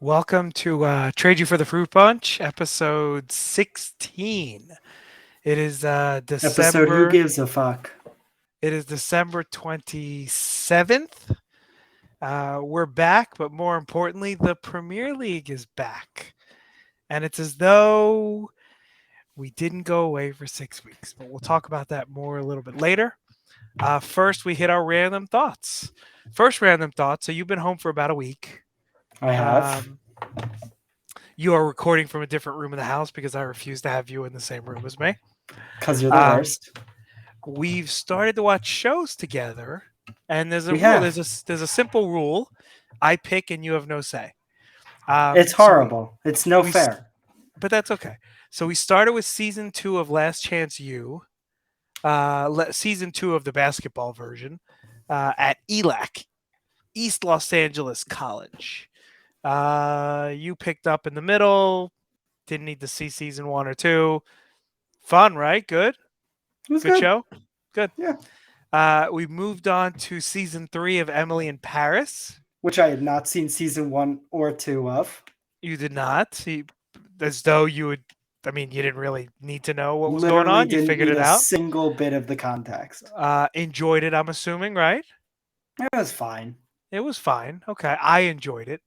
Welcome to Trade You for the Fruit Punch, episode 16. It is Episode Who December. Gives a Fuck? It is December 27th. We're back, but more importantly, the Premier League is back, and it's as though we didn't go away for 6 weeks. But we'll talk about that more a little bit later. First, we hit our random thoughts. First random thought. So you've been home for about a week. I have. Um, you are recording from a different room of the house because I refuse to have you in the same room as me. Because you're the Um, worst. we've started to watch shows together, and there's a We rule. have. There's a simple rule. I pick, and you have no say. It's So we horrible. It's no we, fair. but that's okay. So we started with season 2 of Last Chance U, season 2 of the basketball version, at ELAC, East Los Angeles College. You picked up in the middle. Didn't need to see season 1 or 2. Fun, right? Good. It was Good good. show. Good. Yeah. We moved on to season 3 of Emily in Paris. Which I had not seen season 1 or 2 of. You did not. As though you would. I mean, you didn't really need to know what was going Literally on. You didn't figured need it a out. single bit of the context. Enjoyed it, I'm assuming, right? It was fine. It was fine. Okay. I enjoyed it.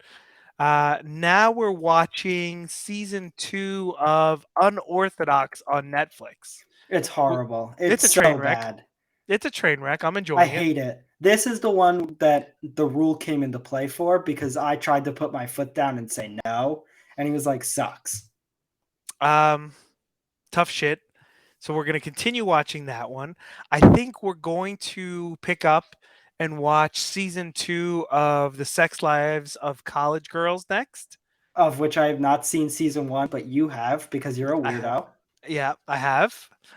Now we're watching season 2 of Unorthodox on Netflix. It's horrible. It's It's a train so wreck. bad. It's a train wreck. I'm I enjoying it. hate it. This is the one that the rule came into play for because I tried to put my foot down and say no. And he was like, sucks. Tough shit. So we're going to continue watching that one. I think we're going to pick up and watch season 2 of The Sex Lives of College Girls next. Of which I have not seen season 1, but you have because you're a I have. weirdo. Yeah, I have.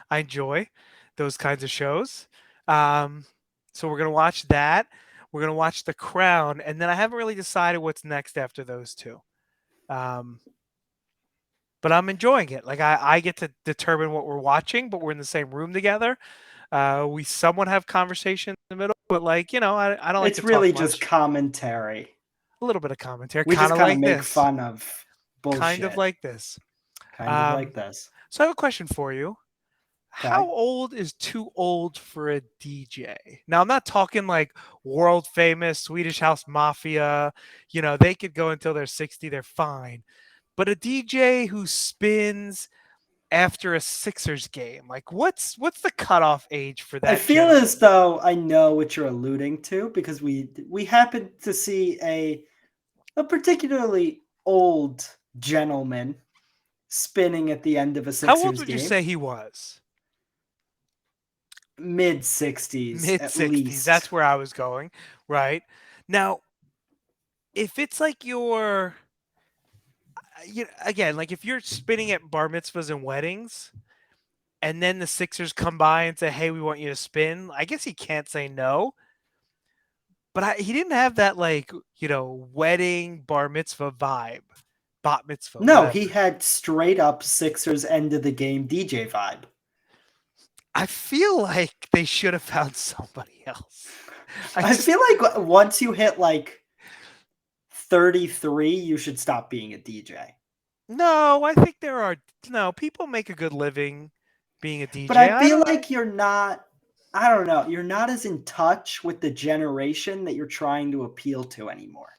I enjoy those kinds of shows. Um, so we're going to watch that. We're going to watch The Crown. And then I haven't really decided what's next after those two. Um, but I'm enjoying it. Like I get to determine what we're watching, but we're in the same room together. We somewhat have conversation in the middle, but I don't like It's to talk really just much. commentary. A little bit of commentary, We kind just of kind of like make this, fun of kind of bullshit. like this. Kind of like Um, this. so I have a question for you. How Okay. old is too old for a DJ? Now I'm not talking like world famous Swedish House Mafia. They could go until they're 60, they're fine. But a DJ who spins after a Sixers game? Like what's the cutoff age for I that feel gentleman? as though I know what you're alluding to because we happened to see a particularly old gentleman spinning at the end of a How old Sixers would you game. say he was? Mid 60s Mid at 60s. least. That's where I was going, right? Now, if it's like again, like if you're spinning at bar mitzvahs and weddings, and then the Sixers come by and say, "Hey, we want you to spin," I guess he can't say no. But he didn't have that wedding bar mitzvah vibe, bat mitzvah, No, whatever. he had straight up Sixers end of the game DJ vibe. I feel like they should have found somebody else. I I just feel like once you hit like 33, you should stop being a DJ. No, I think there are no people make a good living being a But DJ. I I feel don't know. like you're not, I don't know, you're not as in touch with the generation that you're trying to appeal to anymore.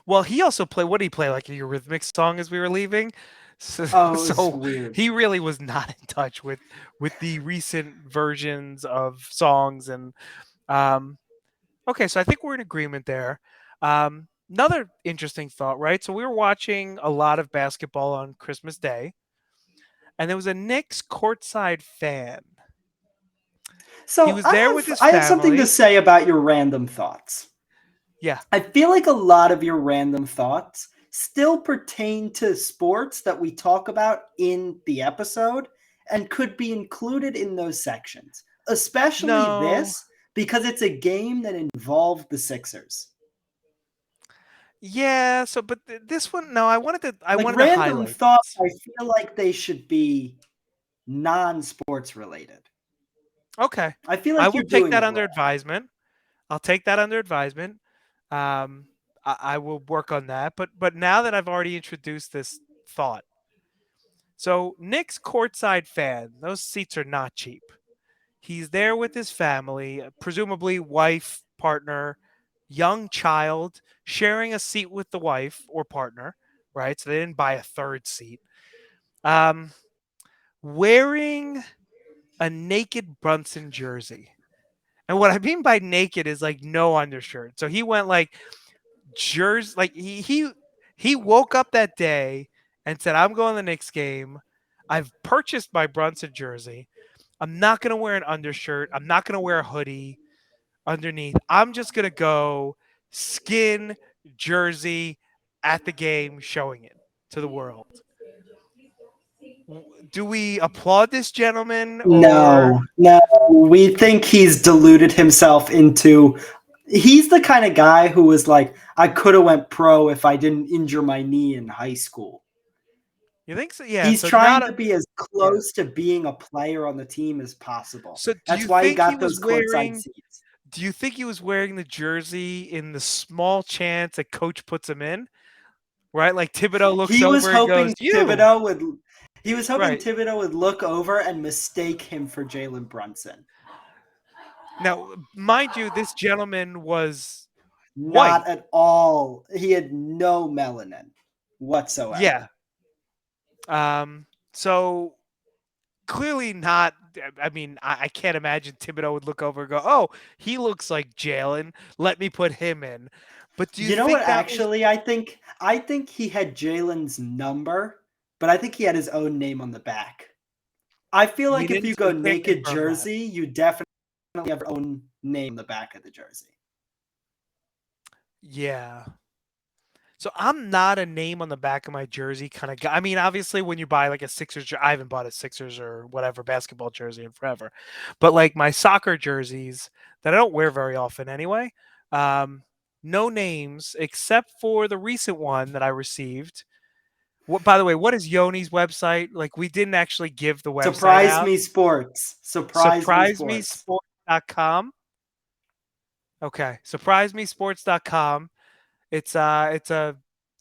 Well, he also played. What did he play? Like a Eurythmics song as we were leaving. So, Oh, it was so weird. he really was not in touch with the recent versions of songs. And okay, so I think we're in agreement there. Another interesting thought, right? So we were watching a lot of basketball on Christmas Day, and there was a Knicks courtside fan. He So was there with his I have something to family. say about your random thoughts. Yeah. I feel like a lot of your random thoughts still pertain to sports that we talk about in the episode and could be included in those sections, especially No. this because it's a game that involved the Sixers. Yeah. So, but this one, no. I wanted to. I Like wanted to random highlight thoughts, this. I feel like they should be non-sports related. Okay. I feel I like will you're take doing that it under wrong. advisement. I'll take that under advisement. Um, I will work on that. But now that I've already introduced this thought, so Nick's courtside fan, those seats are not cheap. He's there with his family, presumably wife, partner, young child, sharing a seat with the wife or partner, right? So they didn't buy a third seat. Um, Wearing a naked Brunson jersey. And what I mean by naked is like no undershirt. So he went like jersey, like he woke up that day and said, "I'm going to the Knicks game. I've purchased my Brunson jersey. I'm not going to wear an undershirt. I'm not going to wear a hoodie underneath. I'm just going to go skin jersey at the game, showing it to the world." Do we applaud this gentleman or No, no, we think he's deluded himself into. He's the kind of guy who was like, I could have went pro if I didn't injure my knee in high school. you think so? Yeah, He's so not trying a to be as yeah. close to being a player on the team as possible. So That's why he got those courtside seats. do you think he was wearing the jersey in the small chance a coach puts him in? Right? Like Thibodeau looks He was over and goes, hoping "You." Thibodeau would. He was hoping Right. Thibodeau would look over and mistake him for Jalen Brunson. Now, mind you, this gentleman was white. Not at all. He had no melanin Yeah. whatsoever. So clearly not. I mean, I can't imagine Thibodeau would look over and go, "Oh, he looks like Jalen. Let me put him in." But do you You know what? think that was? Actually, I think he had Jalen's number, but I think he had his own name on the back. I feel We like if didn't. you go We can't naked confirm that. jersey, you definitely have your own name on the back of the jersey. Yeah. So I'm not a name on the back of my jersey kind of guy. I mean, obviously, when you buy like a Sixers, I haven't bought a Sixers or whatever basketball jersey in forever, but like my soccer jerseys that I don't wear very often anyway, um, no names except for the recent one that I received. What, by the way, what is Yoni's website? Like, we didn't actually give the website Surprise out. me sports. Surprise me sports. SurpriseMeSports.com. Okay, SurpriseMeSports.com. It's a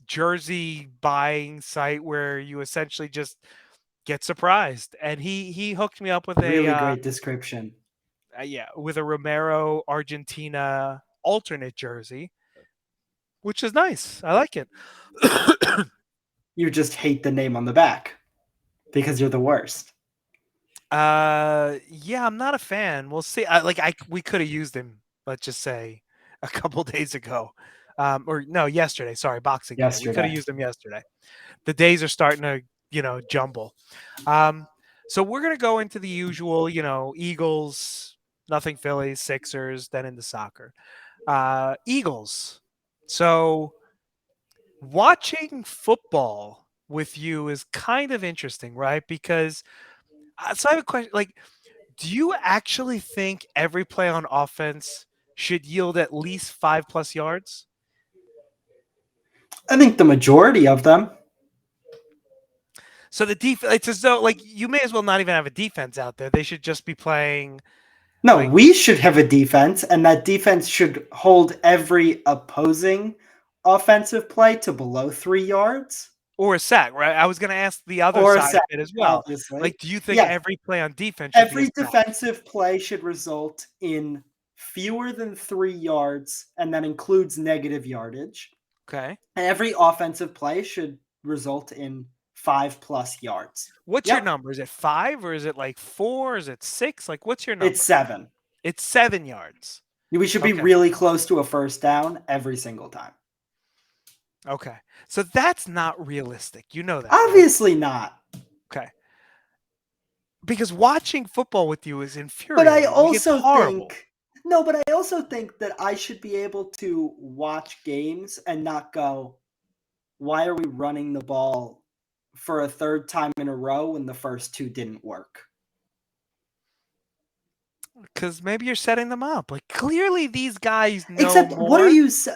jersey buying site where you essentially just get surprised. And he hooked me up with Really great description. yeah, with a Romero Argentina alternate jersey, which is nice. I like it. You just hate the name on the back because you're the worst. Yeah, I'm not a fan. We'll see. I we could have used him, let's just say, a couple days ago. Or no, yesterday. Sorry, Boxing Day. We could have Yesterday. used him yesterday. The days are starting to, jumble. Um, so we're gonna go into the usual, Eagles, nothing Phillies, Sixers, then into soccer. Eagles. So watching football with you is kind of interesting, right? Because so I have a question. Like, do you actually think every play on offense should yield at least 5+ yards? I think the majority of them. So the defense, it's as though like you may as well not even have a defense out there. They should just be playing No, like we should have a defense, and that defense should hold every opposing offensive play to below 3 yards or a sack, right? I was going to ask the other or a side of sack, it as well. obviously. Like, do you think Yes, every play on defense should be a every sack? defensive play should result in fewer than 3 yards, and that includes negative yardage. Okay. And every offensive play should result in 5+ yards. What's your Yep, number? Is it 5 or is it like 4? Is it 6? Like, what's your it's number? 7. It's 7 yards. We should be Okay. really close to a first down every single time. Okay. So that's not realistic. You know that, right? Obviously not. Okay. Because watching football with you is But I infuriating. Like, it's also horrible. think no, but I also think that I should be able to watch games and not go, why are we running the ball for a third time in a row when the first two didn't work? Because maybe you're setting them up. Like, clearly these guys know Except more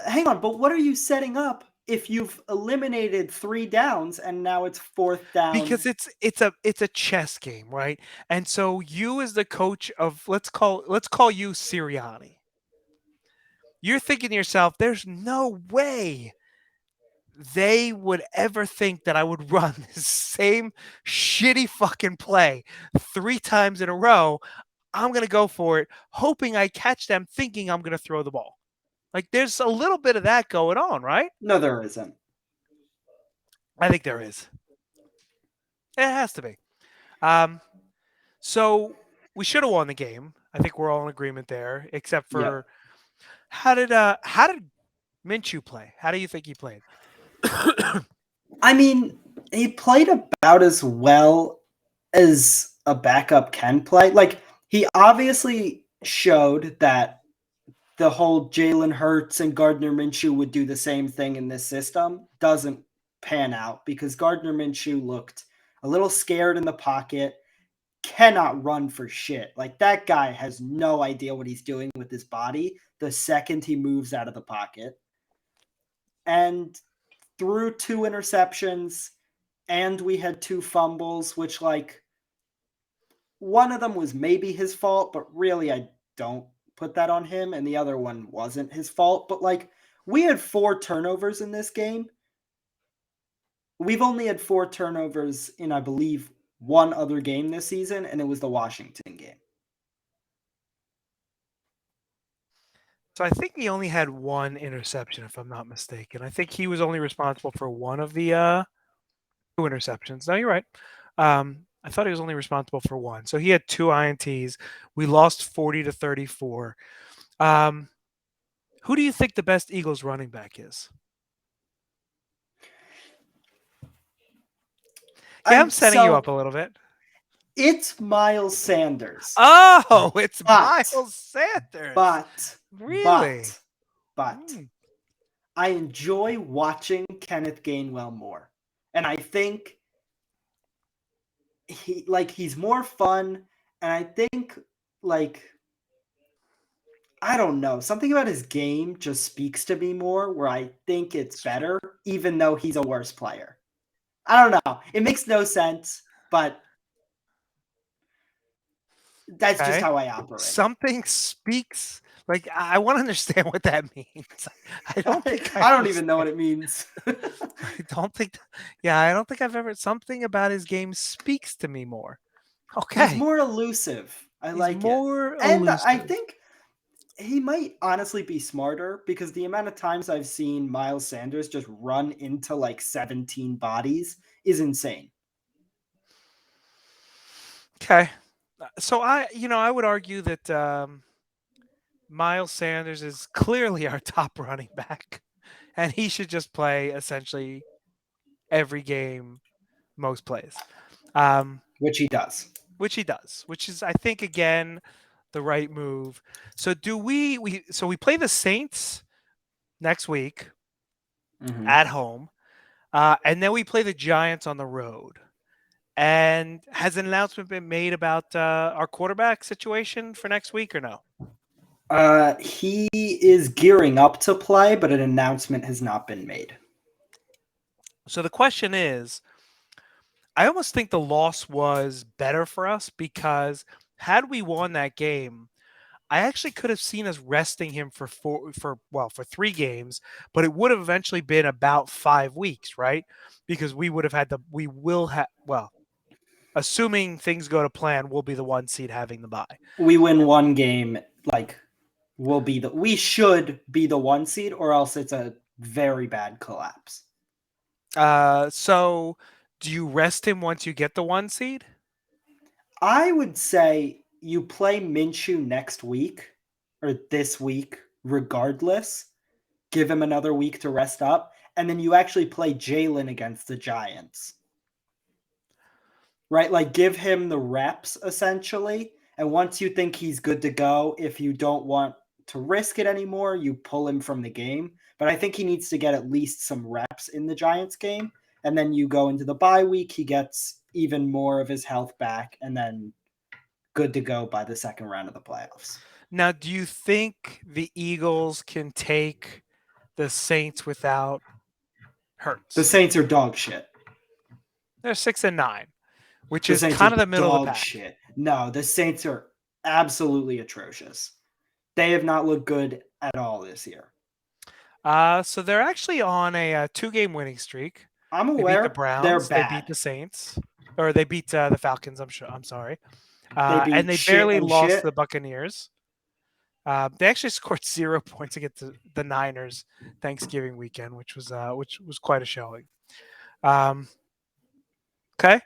hang on, but what are you setting up if you've eliminated 3 downs and now it's fourth down? because it's a chess game, right? And so you as the coach of let's call you Sirianni. you're thinking to yourself, there's no way they would ever think that I would run the same shitty fucking play 3 times in a row. I'm going to go for it, hoping I catch them, thinking I'm going to throw the ball. Like there's a little bit of that going on, right? No, there isn't. I think there is. It has to be. Um, so we should have won the game. I think we're all in agreement there, except Yep. for how did Minshew play? How do you think he played? I mean, he played about as well as a backup can play. Like, he obviously showed that the whole Jalen Hurts and Gardner Minshew would do the same thing in this system doesn't pan out because Gardner Minshew looked a little scared in the pocket, cannot run for shit. Like, that guy has no idea what he's doing with his body the second he moves out of the pocket. And threw 2 interceptions, and we had 2 fumbles, which, like, one of them was maybe his fault, but really I don't put that on him, and the other one wasn't his fault. But, like, we had 4 turnovers in this game. We've only had 4 turnovers in, I believe, one other game this season, and it was the Washington game. So I think he only had one interception, if I'm not mistaken. I think he was only responsible for one of the 2 interceptions. No, you're right. I thought he was only responsible for one. So he had 2 INTs. We lost 40-34. Um, who do you think the best Eagles running back is? Yeah, I'm I'm setting you up so a little bit. it's Miles Sanders, Oh, it's but Miles Sanders. but Really? but but Hmm. I enjoy watching Kenneth Gainwell more. And I think he's more fun, and I think, like, I don't know, something about his game just speaks to me more where I think it's better even though he's a worse player. I don't know. It makes no sense, but that's just Okay. how I operate. Something speaks. Like I want to understand what that means. I don't think I I don't even know understand. what it means. I don't think. Yeah, I don't think I've ever. Something about his game speaks to me more. He's Okay, more elusive. I he's like it. more And I elusive. think he might honestly be smarter because the amount of times I've seen Miles Sanders just run into like 17 bodies is insane. Okay, so I would argue that Miles Sanders is clearly our top running back, and he should just play essentially every game, most plays. Um, Which he does. which he does, which is I think again the right move. So do we play the Saints next week Mm-hmm. at home, and then we play the Giants on the road. And has an announcement been made about our quarterback situation for next week or no? He is gearing up to play, but an announcement has not been made. So the question is, I almost think the loss was better for us because had we won that game, I actually could have seen us resting him for 3 games, but it would have eventually been about 5 weeks, right? Because we will have assuming things go to plan, we'll be the 1 seed having the bye. We win one game, like we should be the 1 seed, or else it's a very bad collapse. So do you rest him once you get the 1 seed? I would say you play Minshew next week or this week, regardless. Give him another week to rest up, and then you actually play Jalen against the Giants. Right? Like, give him the reps essentially. And once you think he's good to go, if you don't want to risk it anymore, you pull him from the game. But I think he needs to get at least some reps in the Giants game. And then you go into the bye week, he gets even more of his health back, and then good to go by the second round of the playoffs. Now, do you think the Eagles can take the Saints without The Hurts? Saints are dog shit. They're 6-9, which The is Saints are kind of the middle of the dog pack. shit. No, the Saints are absolutely atrocious. They have not looked good at all this year. So they're actually on a, 2-game winning streak. I'm They beat the aware they're Browns. They beat bad. the Saints, or they beat the Falcons. I'm sorry. They And beat they shit barely and lost to shit. the Buccaneers. They actually scored 0 points against the Niners Thanksgiving weekend, which was quite a showing. Um, okay.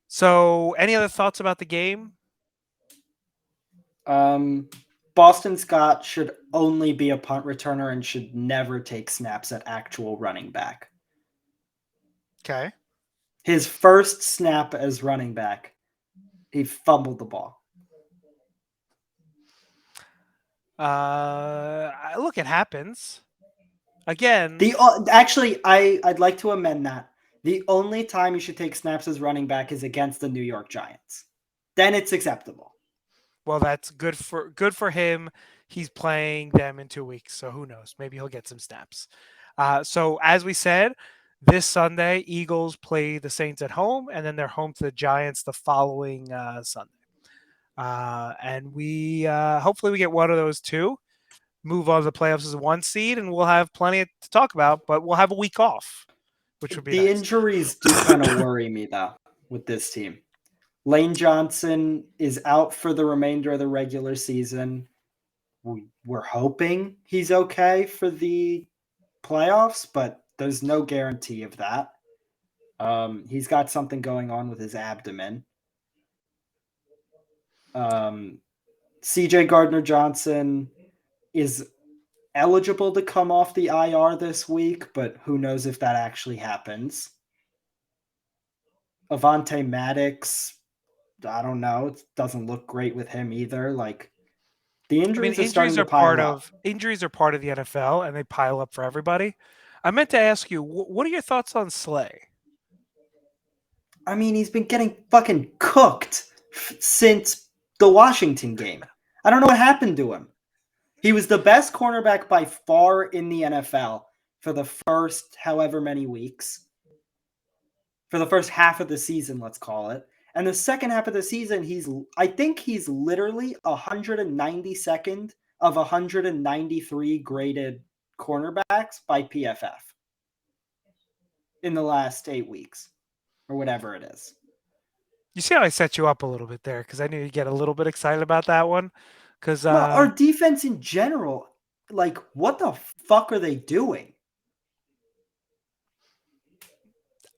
So, any other thoughts about the game? Um, Boston Scott should only be a punt returner and should never take snaps at actual running back. Okay. His first snap as running back, he fumbled the ball. Look, it happens. Again, The actually, I'd like to amend that. The only time you should take snaps as running back is against the New York Giants. Then it's acceptable. well, that's good for him. He's playing them in 2 weeks, so who knows? Maybe he'll get some snaps. So as we said, this Sunday, Eagles play the Saints at home, and then they're home to the Giants the following Sunday. And we hopefully we get one of those two. Move on to the playoffs as a 1 seed, and we'll have plenty to talk about. But we'll have a week off, which would be The nice. injuries do kind of worry me though with this team. Lane Johnson is out for the remainder of the regular season. We're hoping he's okay for the playoffs, but there's no guarantee of that. He's got something going on with his abdomen. CJ Gardner Johnson is eligible to come off the IR this week, but who knows if that actually happens. Avante Maddox, I don't know. It doesn't look great with him either. Like the I mean, injuries are starting to pile up. injuries are part of the NFL, and they pile up for everybody. I meant to ask you, what are your thoughts on Slay? I mean, he's been getting fucking cooked since the Washington game. I don't know what happened to him. He was the best cornerback by far in the NFL for the first however many weeks. For the first half of the season, let's call it. And the second half of the season, I think he's literally 192nd of 193 graded cornerbacks by PFF in the last 8 weeks or whatever it is. You see how I set you up a little bit there because I knew you'd get a little bit excited about that one. Because Well, our defense in general, like, what the fuck are they doing?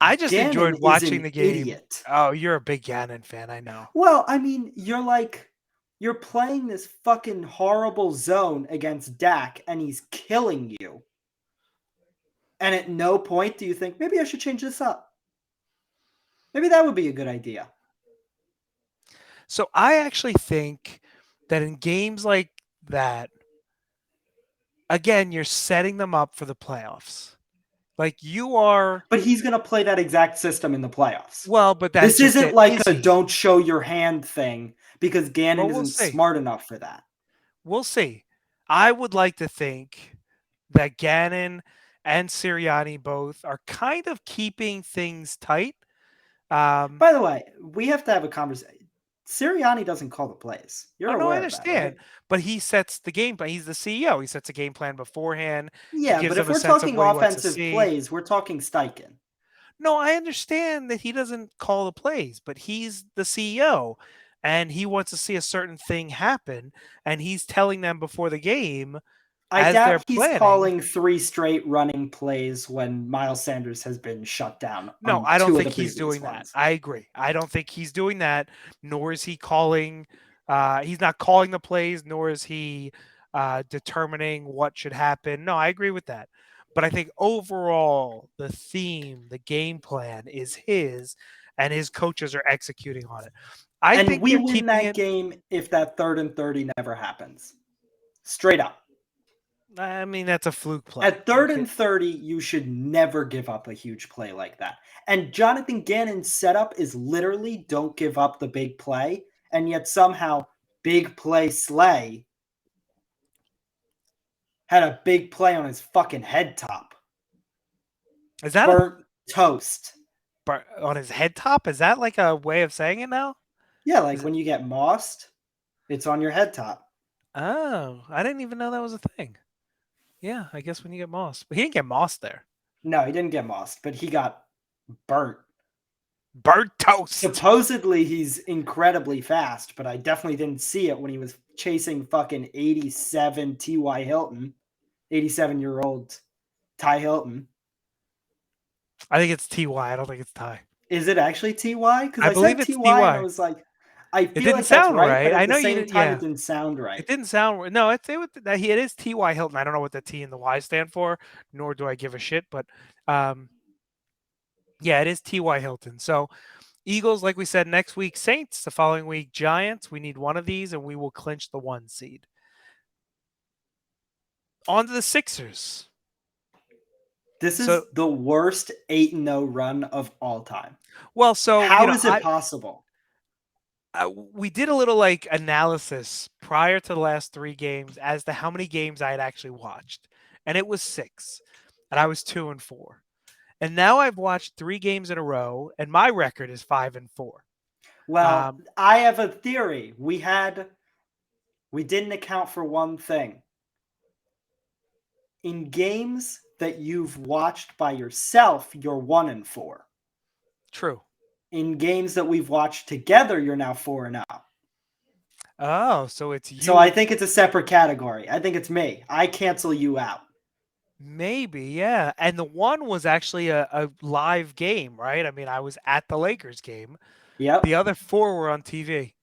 I just Gannon enjoyed is watching an the game. idiot. Oh, you're a big Gannon fan, I know. Well, I mean, you're playing this fucking horrible zone against Dak, and he's killing you. And at no point do you think, maybe I should change this up. Maybe that would be a good idea. So I actually think that in games like that, again, you're setting them up for the playoffs. Like you are, But he's going to play that exact system in the playoffs. well, but that's This just isn't it. like Is a he? don't show your hand thing because Well, Gannon we'll isn't see. smart enough for that. We'll see. I would like to think that Gannon and Sirianni both are kind of keeping things tight. Um, By the way, we have to have a conversation. Sirianni doesn't call the plays. oh You're no, I aware of that, right? understand, but he sets the game plan. He's the CEO. He sets a game plan beforehand. He Yeah, gives but them if a we're sense of talking what he wants to offensive see. plays, we're talking Steichen. No, I understand that he doesn't call the plays, but he's the CEO and he wants to see a certain thing happen. And he's telling them before the game I as they're doubt he's planning. calling 3 straight running plays when Miles Sanders has been shut down No, on I don't 2 of think the he's previous doing that. ones. I agree. I don't think he's doing that, nor is he calling. He's not calling the plays, nor is he determining what should happen. No, I agree with that. But I think overall, the theme, the game plan is his, and his coaches are executing on it. I And think we they're win keeping that it. game if that 3rd and 30 never happens. Straight up. I mean, that's a fluke play. At third and 30, you should never give up a huge play like that. And Jonathan Gannon's setup is literally don't give up the big play. And yet somehow big play Slay had a big play on his fucking head top. Is that a Burnt toast. on his head top? Is that like a way of saying it now? Yeah, like Is it? when you get mossed, it's on your head top. Oh, I didn't even know that was a thing. Yeah, I guess when you get mossed, but he didn't get mossed there. No, he didn't get mossed, but he got burnt. Burnt toast. Supposedly he's incredibly fast, but I definitely didn't see it when he was chasing fucking 87 T.Y. Hilton, 87-year-old Ty Hilton. I think it's Ty. I don't think it's Ty. Is it actually Ty? Because I I believe said it's Ty and I Ty. was like, I It feel didn't like that's sound right, but right. at I the know you same did. time, it Yeah, didn't sound it right. didn't sound. No, it is Ty Hilton. I don't know what the T and the Y stand for, nor do I give a shit. But um, yeah, it is Ty Hilton. So Eagles, like we said, next week Saints. The following week Giants. We need one of these, and we will clinch the 1 seed. On to the Sixers. This So is the worst 8-0 run of all time. well, so How is it possible? we did a little like analysis prior to the last 3 games as to how many games I had actually watched, and it was 6, and I was 2-4. And now I've watched 3 games in a row, and my record is 5-4. Well, Um, I have a theory. We didn't account for one thing. In games that you've watched by yourself, you're 1-4. True. In games that we've watched together, you're now 4-0. Oh, so it's So I you. think it's a separate category. I think it's me. I cancel you out. Maybe, yeah. And the one was actually a live game, right? I mean, I was at the Lakers game. The Yep. other 4 were on TV.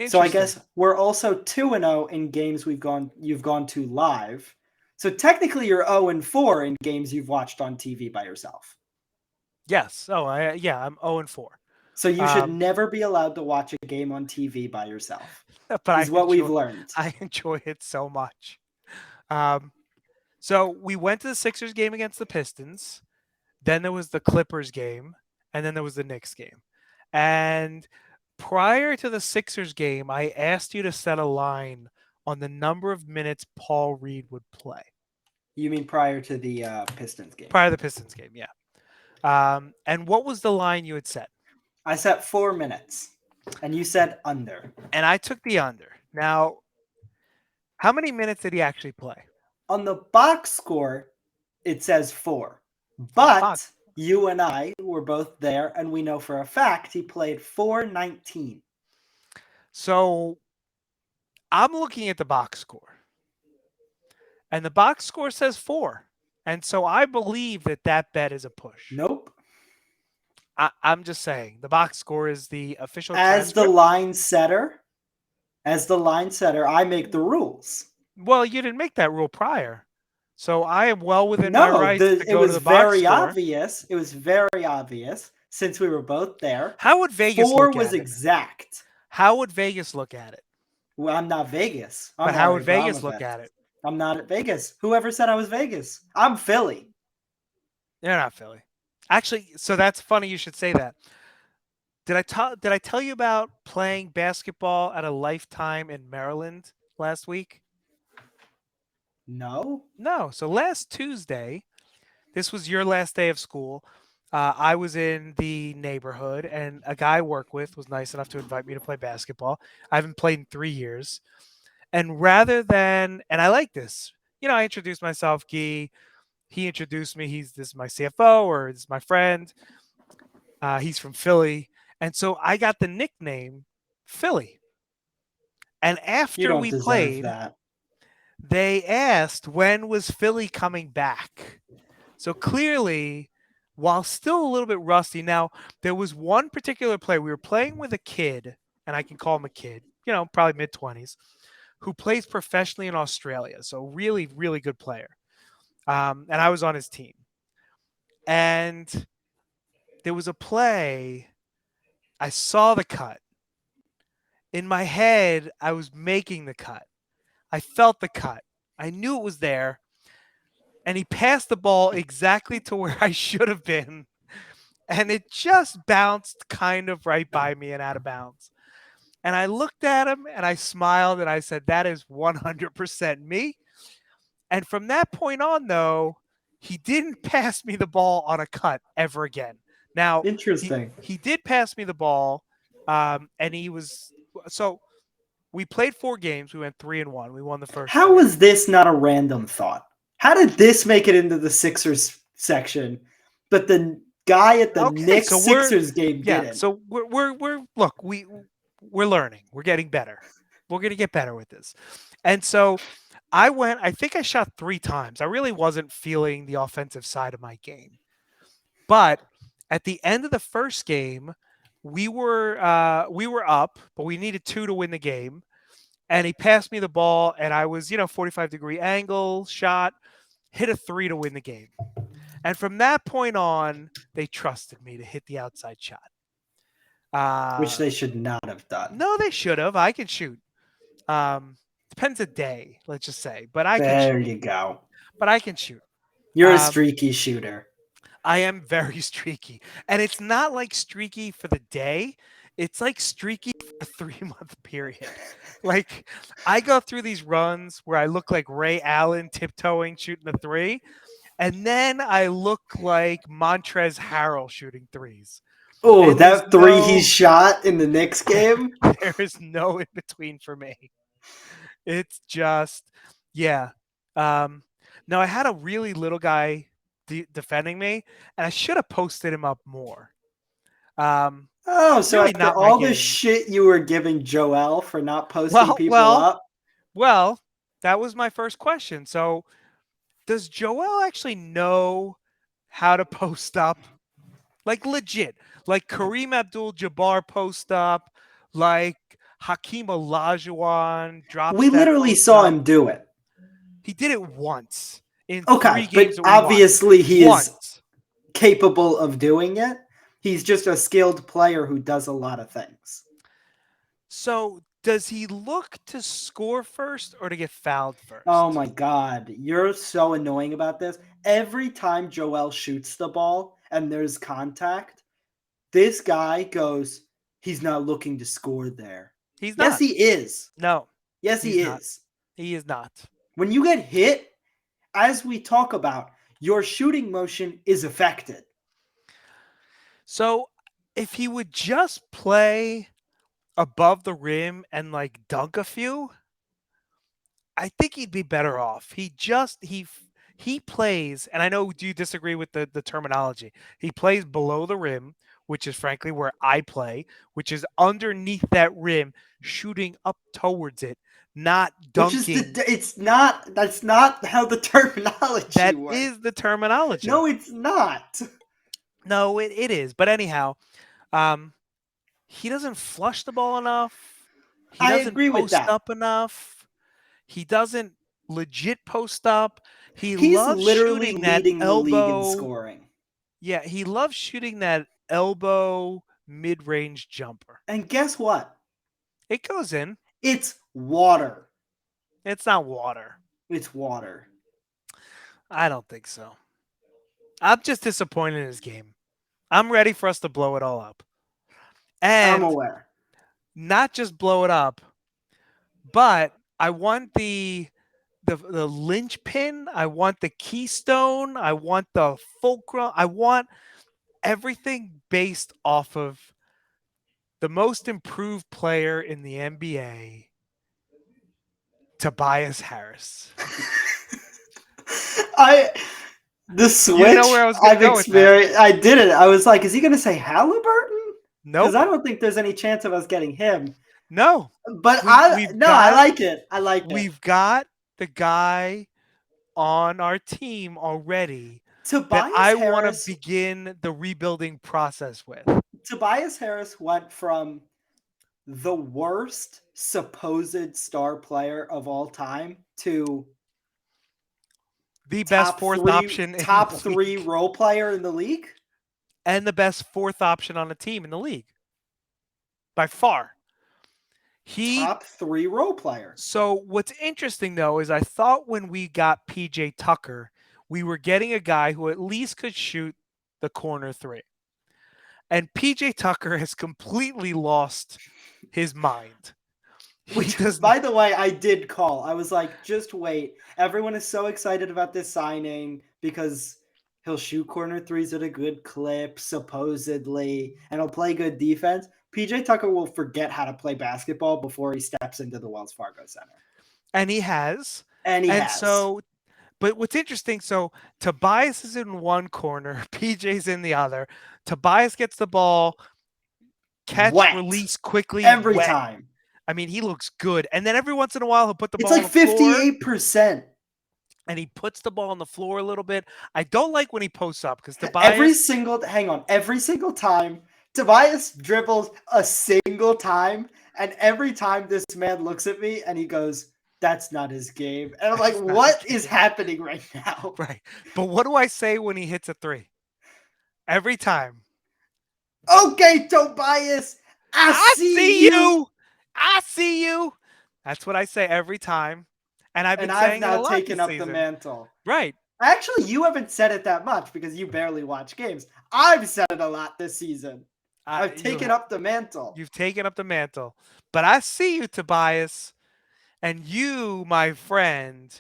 So I Interesting. guess we're also 2-0 in games you've gone to live. So technically you're 0-4 in games you've watched on TV by yourself. Yes. Oh, yeah, I'm 0-4. So you should Um, never be allowed to watch a game on TV by yourself. but Is what we've learned. I enjoy it so much. Um, so we went to the Sixers game against the Pistons. Then there was the Clippers game, and then there was the Knicks game. And prior to the Sixers game, I asked you to set a line on the number of minutes Paul Reed would play. You mean prior to the Pistons game? Prior to the Pistons game, yeah. And what was the line you had set? I set 4 minutes, and you said under. And I took the under. Now, how many minutes did he actually play? On the box score, it says 4. On the box. But you and I were both there, and we know for a fact he played 4:19. So I'm looking at the box score, and the box score says 4. And so I believe that that bet is a push. Nope. I'm just saying the box score is the official As the transcript. line setter, I make the rules. Well, you didn't make that rule prior, so I am well within my No, rights to it go to was the box very score. obvious. It was very obvious since we were both there. How would Vegas 4 look was at it? exact. How would Vegas look at it? Well, I'm not Vegas. But I'm how Larry would Vegas look Abramovich. at it? I'm not at Vegas. Whoever said I was Vegas? I'm Philly. You're not Philly. Actually, so that's funny you should say that. Did I tell you about playing basketball at a Lifetime in Maryland last week? No. No. So last Tuesday, this was your last day of school. I was in the neighborhood, and a guy I work with was nice enough to invite me to play basketball. I haven't played in 3 years. And rather than, and I like this, I introduced myself, Guy. He introduced me. This is my CFO, or this is my friend. He's from Philly. And so I got the nickname Philly. And You after don't we deserve played, that. they asked when was Philly coming back. So clearly, while still a little bit rusty, now there was one particular play. We were playing with a kid, and I can call him a kid, probably mid 20s, who plays professionally in Australia. So really, really good player. And I was on his team. And there was a play. I saw the cut. In my head, I was making the cut. I felt the cut. I knew it was there. And he passed the ball exactly to where I should have been. And it just bounced kind of right by me and out of bounds. And I looked at him and I smiled and I said, that is 100% me. And from that point on, though, he didn't pass me the ball on a cut ever again. Now, he, Interesting. he did pass me the ball, and he was so We played 4 games. We went 3-1. We won the first How 3. was this not a random thought? How did this make it into the Sixers section, but the guy at the Okay, so Knicks we're Sixers game yeah, didn't? so we're look, we're learning. We're getting better. We're gonna get better with this. And so I think I shot 3 times. I really wasn't feeling the offensive side of my game. But at the end of the first game, we were up, but we needed 2 to win the game. And he passed me the ball, and I was, 45-degree angle shot, hit a 3 to win the game. And from that point on, they trusted me to hit the outside shot. Which Uh, they should not have done. no, they should have. I can shoot. Um, Depends a day, let's just say, but I can There shoot. you go. But I can shoot. You're a Um, streaky shooter. I am very streaky, and it's not like streaky for the day. It's like streaky for a 3 month period. Like I go through these runs where I look like Ray Allen tiptoeing shooting a 3, and then I look like Montrezl Harrell shooting threes. Oh, And there's that three he no shot in the Knicks game. there is no in between for me. It's just yeah. Um no, I had a really little guy defending me, and I should have posted him up more. Oh, so Really after not my all the game. shit you were giving Joel for not posting Well, people well, up, well, that was my first question. So, does Joel actually know how to post up? Like legit, like Kareem Abdul-Jabbar post up, like Hakeem Olajuwon drop we step literally post saw up. him do it. He did it once in Okay, 3 but games that we won. obviously he is Once. capable of doing it. He's just a skilled player who does a lot of things. So, does he look to score first or to get fouled Oh first? my god, you're so annoying about this. Every time Joel shoots the ball and there's contact, this guy goes, he's not looking to score there. He's Yes, not. he is. No, Yes, he's he not. is. He is not. When you get hit, as we talk about, your shooting motion is affected. So, if he would just play above the rim and like dunk a few, I think he'd be better off. He plays, and I know do you disagree with the terminology. He plays below the rim, which is frankly where I play, which is underneath that rim, shooting up towards it, not Which is dunking. that's not how the terminology That works. is the terminology. No, it's not. No, it is. But anyhow, um, he doesn't flush the ball enough. He I doesn't agree with post that. up enough. He doesn't legit post up. He He's loves literally shooting that leading the league in elbow. scoring. Yeah, he loves shooting that elbow mid-range jumper. And guess what? It goes in. It's water. It's not water. It's water. I don't think so. I'm just disappointed in his game. I'm ready for us to blow it all up. I'm And aware. not just blow it up, but I want the linchpin, I want the keystone, I want the fulcrum, I want everything based off of the most improved player in the NBA, Tobias Harris. I the You know where switch I was going to I've go with that. experienced. I did it. I was like, is he going to say Halliburton? Because Nope. I don't think there's any chance of us getting him. No. But We've I got like it. I like it. we've got the guy on our team already that Tobias I want to Harris. begin the rebuilding process with. Tobias Harris went from the worst supposed star player of all time to The best fourth option in top the three league role player in the league. and the best fourth option on a team in the league by far. He Top three role player. So what's interesting though is I thought when we got PJ Tucker, we were getting a guy who at least could shoot the corner 3. And PJ Tucker has completely lost his mind. He Which, does by the way, I did call. I was like, just wait. Everyone is so excited about this signing because He'll shoot corner threes at a good clip, supposedly, and he'll play good defense. PJ Tucker will forget how to play basketball before he steps into the Wells Fargo Center. And he has. And he And has. so, but what's interesting, so Tobias is in one corner, PJ's in the other. Tobias gets the ball, catch, Wet. release quickly, Every wet. time. I mean, he looks good. And then every once in a while, he'll put the It's ball on like the floor 58%. and he puts the ball on the floor a little bit. I don't like when he posts up because Every Tobias, single, hang on, every single time Tobias dribbles a single time, and every time this man looks at me and he goes, "That's not his game." And I'm like, that's not his what is game. happening right now? Right. But what do I say when he hits a three? Every time. Okay, Tobias, I I see see you. you. I see you. That's what I say every time. And I've And been I've saying it a now lot taken this up the season. mantle. Right. Actually, you haven't said it that much because you barely watch games. I've said it a lot this season. I've taken up the mantle. You've taken up the mantle. But I see you, Tobias. And you, my friend,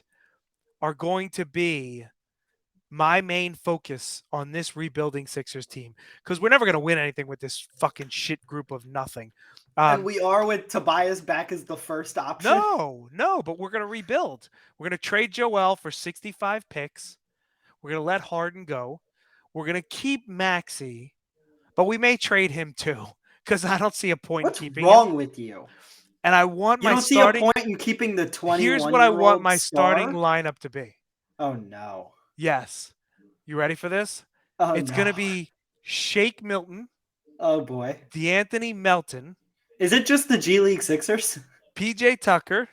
are going to be my main focus on this rebuilding Sixers team because we're never going to win anything with this fucking shit group of nothing. And we are with Tobias back as the first option. No, but we're going to rebuild. We're going to trade Joel for 65 picks. We're going to let Harden go. We're going to keep Maxey, but we may trade him too because I don't see a point in What's keeping him. wrong with you? And I want You my don't see a starting. point in keeping the Here's what I want 21-year-old my starting star? lineup to be. Oh, no. Yes. You ready for this? Oh, It's going no. to be Shake Milton, Oh, boy. DeAnthony Melton, Is it just the G League Sixers? PJ Tucker,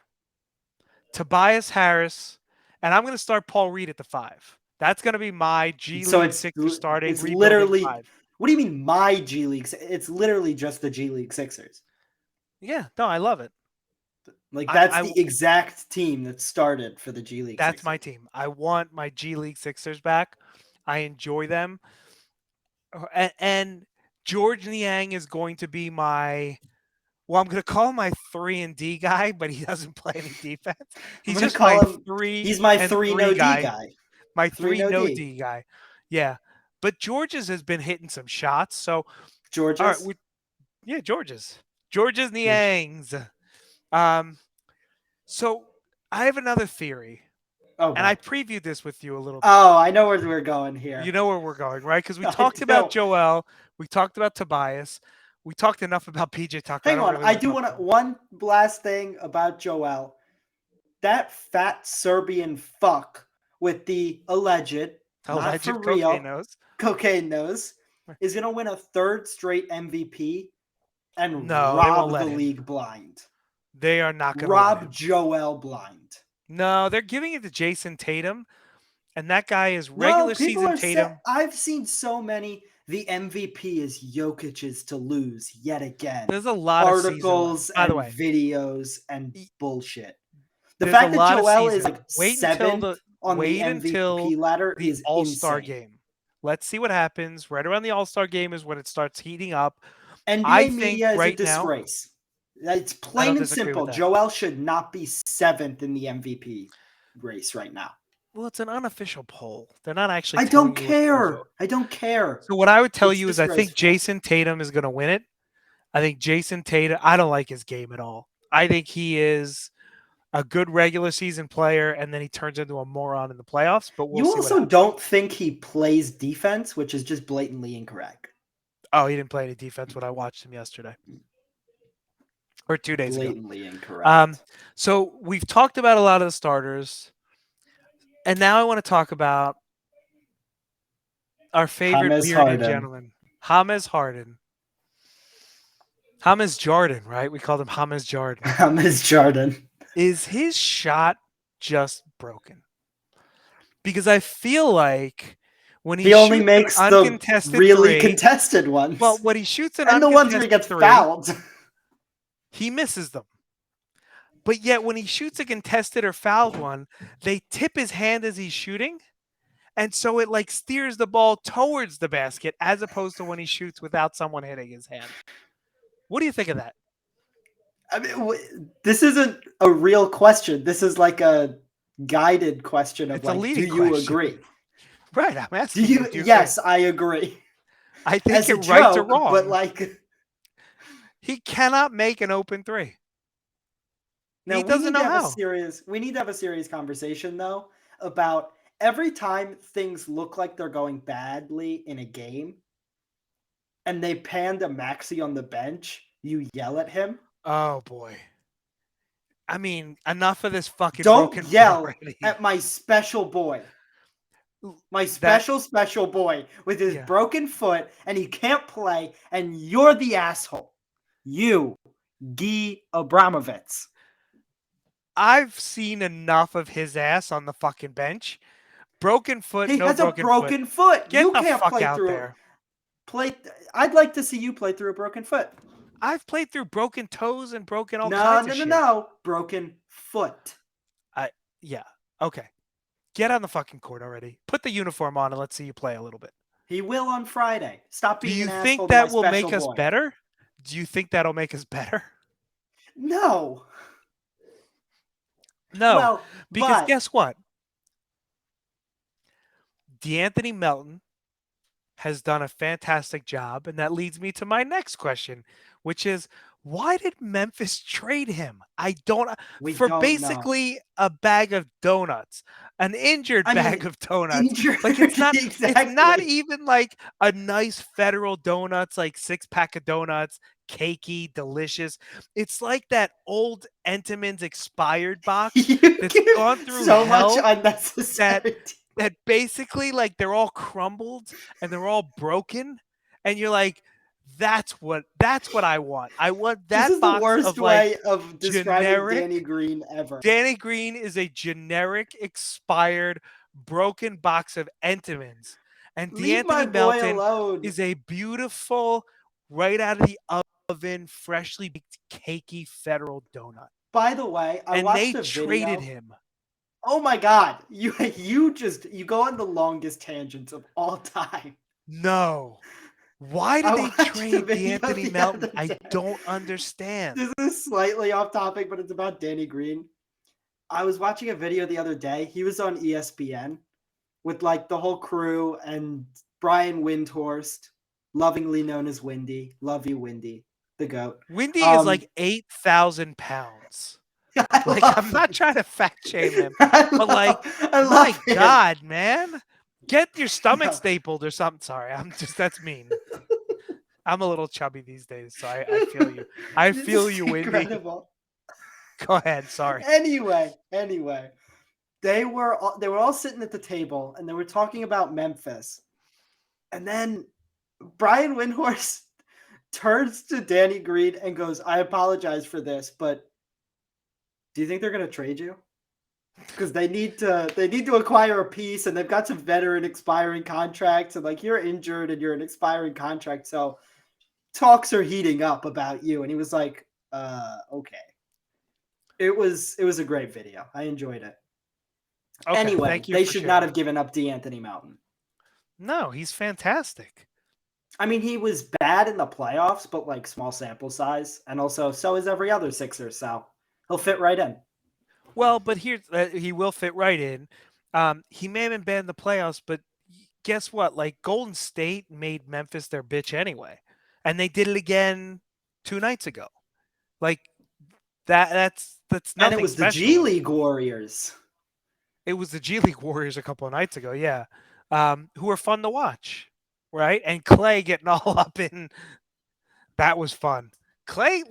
Tobias Harris, and I'm going to start Paul Reed at the 5. That's going to be my G So League it's Sixers starting it's rebuilding literally 5. what do you mean my G League? It's literally just the G League Sixers. Yeah, no, I love it. Like I, that's I the exact team that started for the G League that's my Sixers. team. I want my G League Sixers back. I enjoy them. And George Niang is going to be my I'm going to call him my 3 and D guy, but he doesn't play any defense. I'm He's gonna just my call him. 3 He's my and 3 3 no D guy. guy. My 3 3 no no D. D guy. Yeah. But George's has been hitting some shots. So, all right, Georges. George's. George's George. Niang's. Um so I have another theory. Oh And I boy. previewed this with you a little bit. Oh, I know where we're going You here. know where we're going, right? Because we I talked about do. Joel, we talked about Tobias, we talked enough about PJ Tucker. I Hang don't on. really I want to do talk want to about him. one last thing about Joel. That fat Serbian fuck with the alleged, not for Alleged cocaine real, nose. cocaine nose is going to win a third straight MVP and No, they won't rob let the him. league blind. They are not going to let Rob him. Joel blind. No, they're giving it to Jason Tatum, and that guy is No, regular people season are set. Tatum. I've seen so many. The MVP is Jokic's to lose yet again. There's a lot of season left. Articles By the and way, videos and y- bullshit. The there's a fact that lot of Joel is season like left. Wait until seventh the on the wait until MVP ladder the is All-Star insane. game. Let's see what happens. Right around the All-Star game is when it starts heating up. I NBA think media is a right now, disgrace. It's I don't plain and disagree with simple. that. Joel should not be seventh in the MVP race right now. Well, it's an unofficial poll. They're not actually I don't telling you what people care. vote. I don't care. So what I would tell It's you is I think disgraceful. Jason Tatum is going to win it. I think Jason Tatum, I don't like his game at all. I think he is a good regular season player and then he turns into a moron in the playoffs, but we'll You see what also happens. don't think he plays defense, which is just blatantly incorrect. Oh, he didn't play any defense when I watched him yesterday or 2 days ago. Blatantly incorrect. So we've talked about a lot of the starters, and now I want to talk about our favorite James bearded Harden. gentleman, James Harden. James Jordan, right? We called him James Jordan. James Jordan. Is his shot just broken? Because I feel like when he only shoots an makes the uncontested really 3, contested ones. well, when he shoots an and the ones where he uncontested gets 3, fouled. he misses them. But yet when he shoots a contested or fouled one, they tip his hand as he's shooting. And so it like steers the ball towards the basket as opposed to when he shoots without someone hitting his hand. What do you think of that? I mean, this isn't a real question. This is like a guided question of It's a like, do leading you question. agree? Right. I'm Do asking you, you? do you agree? Yes, I agree. I think As it a right or joke, but wrong. like, He cannot make an open three. now He we doesn't need to know have a how. serious we need to have a serious conversation though about every time things look like they're going badly in a game and they pan to Maxi on the bench, you yell at him. Oh boy. I mean, enough of this fucking Don't broken foot yell already. at my special boy. My That special boy with his yeah. broken foot and he can't play and you're the asshole. You, Guy Abramovitz. I've seen enough of his ass on the fucking bench. Broken foot, He no has a broken foot. broken foot. Get You the can't fuck play out through there. play I'd like to see you play through a broken foot. I've played through broken toes and broken all No, kinds of no, no, shit. no. Broken foot. I yeah. Okay. Get on the fucking court already. Put the uniform on and let's see you play a little bit. He will on Friday. Stop Do being you an think asshole to my that will special make us boy. better? Do you think that'll make us better? No. No, Well, because but guess what? D'Anthony Melton has done a fantastic job. And that leads me to my next question, which is why did Memphis trade him? I don't, we for don't know. basically a bag of donuts, an injured I bag mean, of donuts. injured Like it's not exactly. even like a nice federal donuts, like 6 pack of donuts, cakey, delicious. It's like that old Entenmann's expired box You that's gone give through so much hell that unnecessary. that basically like they're all crumbled and they're all broken and you're like that's what I want. I want This that is the box worst of like way of describing Danny generic Green ever. Danny Green is a generic expired broken box of Entenmann's and Leave my D'Anthony boy Melton alone. is a beautiful right out of the oven freshly baked cakey federal donut By the way, I and they watched a traded video. him. Oh my god, you go on the longest tangents of all time. No. Why I did they watched a trade video D'Anthony the Melton? other I day. don't understand. This is slightly off topic, but it's about Danny Green. I was watching a video the other day. He was on ESPN with like the whole crew and Brian Windhorst, lovingly known as Windy. Love you, Windy, the goat. Windy is Um, like 8,000 pounds. I Like, I'm love, not trying to fact shame him, but like, I my love him. God, man. Get your stomach No. stapled or something. Sorry, that's mean. I'm a little chubby these days, so I feel you. I This feel is you, Windy. incredible. Go ahead. Sorry. Anyway, they were all sitting at the table and they were talking about Memphis, and then Brian Windhorst turns to Danny Green and goes, "I apologize for this, but do you think they're going to trade you? Because they need to acquire a piece, and they've got some veteran expiring contracts, and like you're injured and you're an expiring contract, so talks are heating up about you." And he was like, okay." It was a great video. I enjoyed it. Okay. Anyway, Thank you they for should not sharing. have given up D'Anthony Melton. No, he's fantastic. I mean, he was bad in the playoffs, but like small sample size, and also so is every other Sixer, so he'll fit right in. Well, but here's he will fit right in. He may have been bad in the playoffs, but guess what? Like Golden State made Memphis their bitch anyway, and they did it again 2 nights ago. Like that's And it nothing was the G special. League Warriors. It was the G League Warriors a couple of nights ago, yeah, who were fun to watch, right? And Clay getting all up in that was fun. Clay's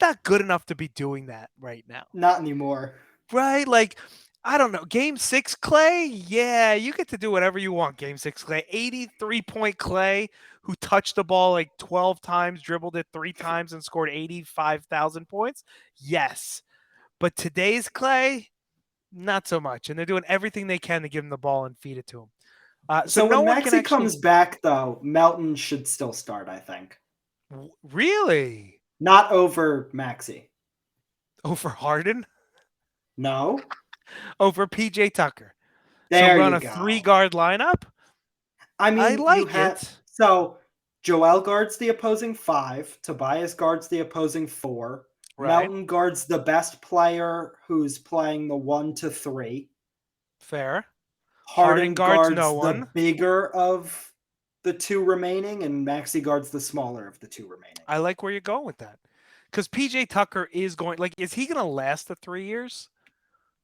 not good enough to be doing that right now. Not anymore. Right? Like, I don't know. Game 6 Clay? Yeah, you get to do whatever you want, Game 6 Clay. 83-point Clay, who touched the ball like 12 times, dribbled it 3 times, and scored 85,000 points? Yes. But today's Clay, not so much. And they're doing everything they can to give him the ball and feed it to him. So So no when one can Maxi actually. comes back, though, Melton should still start, I think. Really? Not over Maxi. Over Harden? No? Over PJ Tucker. So There run you a go. 3 guard lineup? I I mean, you like have it. so Joel guards the opposing 5, Tobias guards the opposing 4, Right. Melton guards the best player who's playing the 1 to 3. Fair. Harden Harden guards guards no the one. bigger of the two remaining, and Maxey guards the smaller of the two remaining. I like where you're going with that. Because PJ Tucker is going, like, is he going to last the 3 years?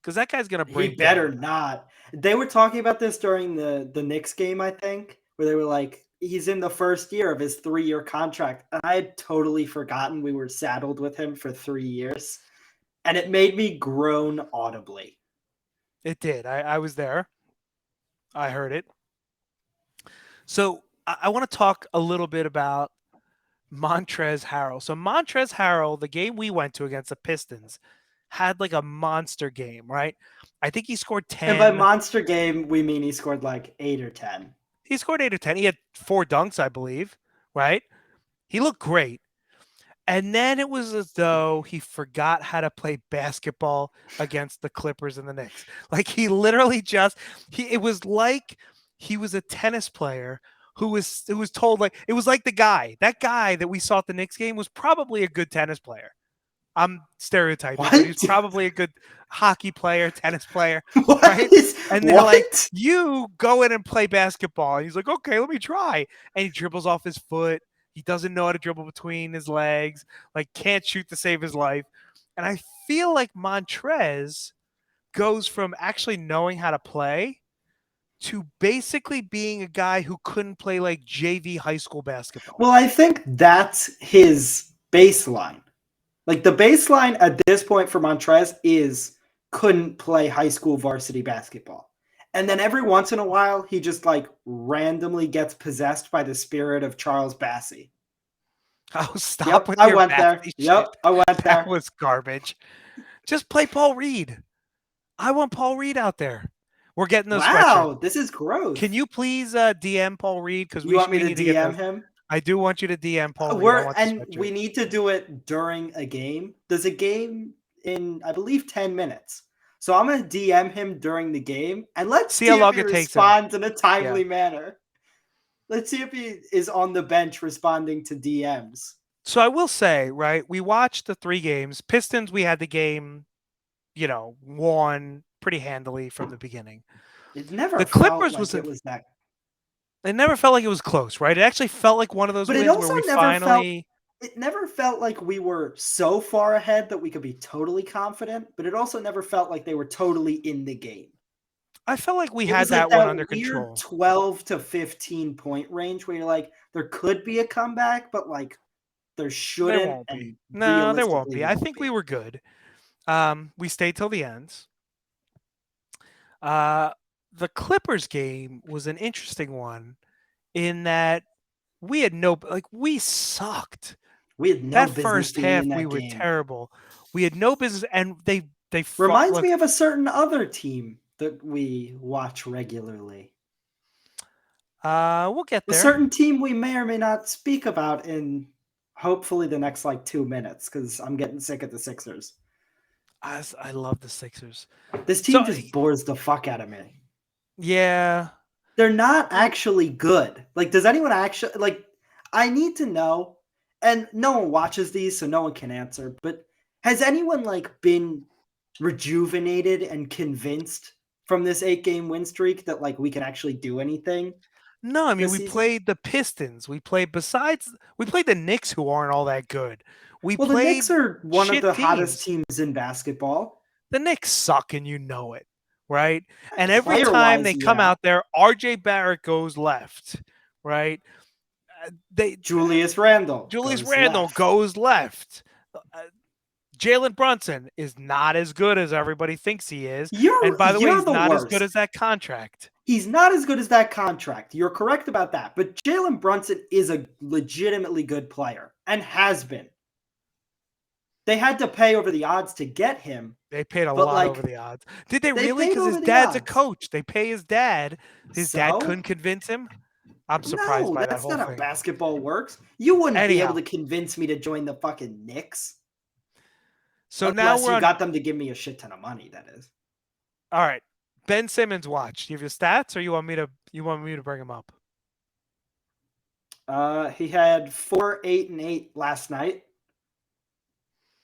Because that guy's going to He break better down. not. They were talking about this during the Knicks game, I think, where they were like, he's in the first year of his 3-year contract. And I had totally forgotten we were saddled with him for 3 years. And it made me groan audibly. It did. I was there. I heard it. So I want to talk a little bit about Montrezl Harrell. So Montrezl Harrell, the game we went to against the Pistons, had like a monster game, right? I think he scored And by 10. monster game, we mean he scored like 8 or 10. He scored 8 or 10. He had 4 dunks, I believe, right? He looked great. And then it was as though he forgot how to play basketball against the Clippers and the Knicks. Like he literally just it was like he was a tennis player who was told, like, it was like that guy that we saw at the Knicks game was probably a good tennis player. I'm stereotyping, but What? he's probably a good hockey player, tennis player, What right? is And they're like, what? you go in and play basketball. And he's like, okay, let me try. And he dribbles off his foot. He doesn't know how to dribble between his legs, like can't shoot to save his life. And I feel like Montrez goes from actually knowing how to play to basically being a guy who couldn't play like JV high school basketball. Well, I think that's his baseline. Like the baseline at this point for Montrez is couldn't play high school varsity basketball. And then every once in a while, he just like randomly gets possessed by the spirit of Charles Bassey. Oh, stop Yep, with I your went there. Bassy shit. Yep, I went That there. was garbage. Just play Paul Reed. I want Paul Reed out there. We're getting those sweatshirts. Wow, this is Can growth. you please DM Paul Reed, because You we want me we to need to get DM those. him? I do want you to DM Paul Reed. I want the We sweatshirt. need to do it during a game. There's a game in I believe 10 minutes. So I'm gonna DM him during the game and let's See how see if long he it takes him. responds in a Yeah. timely manner. Let's see if he is on the bench responding to DMs. So I will say, right, we watched the 3 games. Pistons, we had the game, won pretty handily from the beginning. It never The felt Clippers like was it was that, it never felt like it was close, right? It actually felt like one of those but wins where we finally. it never felt like we were so far ahead that we could be totally confident, but it also never felt like they were totally in the game. I felt like we It had was like that one that under weird control. 12 to 15 point range where you're like, there could be a comeback, but like there There shouldn't, won't be. and No, there won't realistically be. there I won't think we be. were good. We stayed till the end. Uh, the Clippers game was an interesting one in that we sucked. We had no That business first being half in we that were game. terrible. We had no business, and they fought. Reminds Look, me of a certain other team that we watch regularly. we'll get A there. certain team we may or may not speak about in hopefully the next like 2 minutes because I'm getting sick of the Sixers. I love the Sixers. This So team just bores the fuck out of me. yeah, They're not actually good. Like, does anyone actually like? I need to know, and no one watches these, so no one can answer. But has anyone like been rejuvenated and convinced from this 8 game win streak that like we can actually do anything no, I mean this we season? played the Pistons. We played the Knicks, who aren't all that good. We Well, the Knicks played are one of shit the hottest teams. teams in basketball. The Knicks suck, and you know it, right? And every Player time wise, they come yeah. out there, RJ Barrett goes left, right? They Julius Randle Julius goes Randle left. goes left. Uh, Jalen Brunson is not as good as everybody thinks he is. And by the way, You're he's the not as good worst. as that contract. He's not as good as that contract. You're correct about that. But Jalen Brunson is a legitimately good player and has been. They had to pay over the odds to get him, They paid a but lot over like the odds. Did they they really? paid Because his over the dad's a odds. coach. They pay his dad. His dad couldn't So, convince him. I'm surprised no, by that that's whole not how thing. basketball works. You wouldn't be able Anyhow, to convince me to join the fucking Knicks so now unless we're you on. got them to give me a shit ton of money, that is. All right, Ben Simmons watch. Do you have your stats, or you want me to bring him up? He had 4, 8, and 8 last night.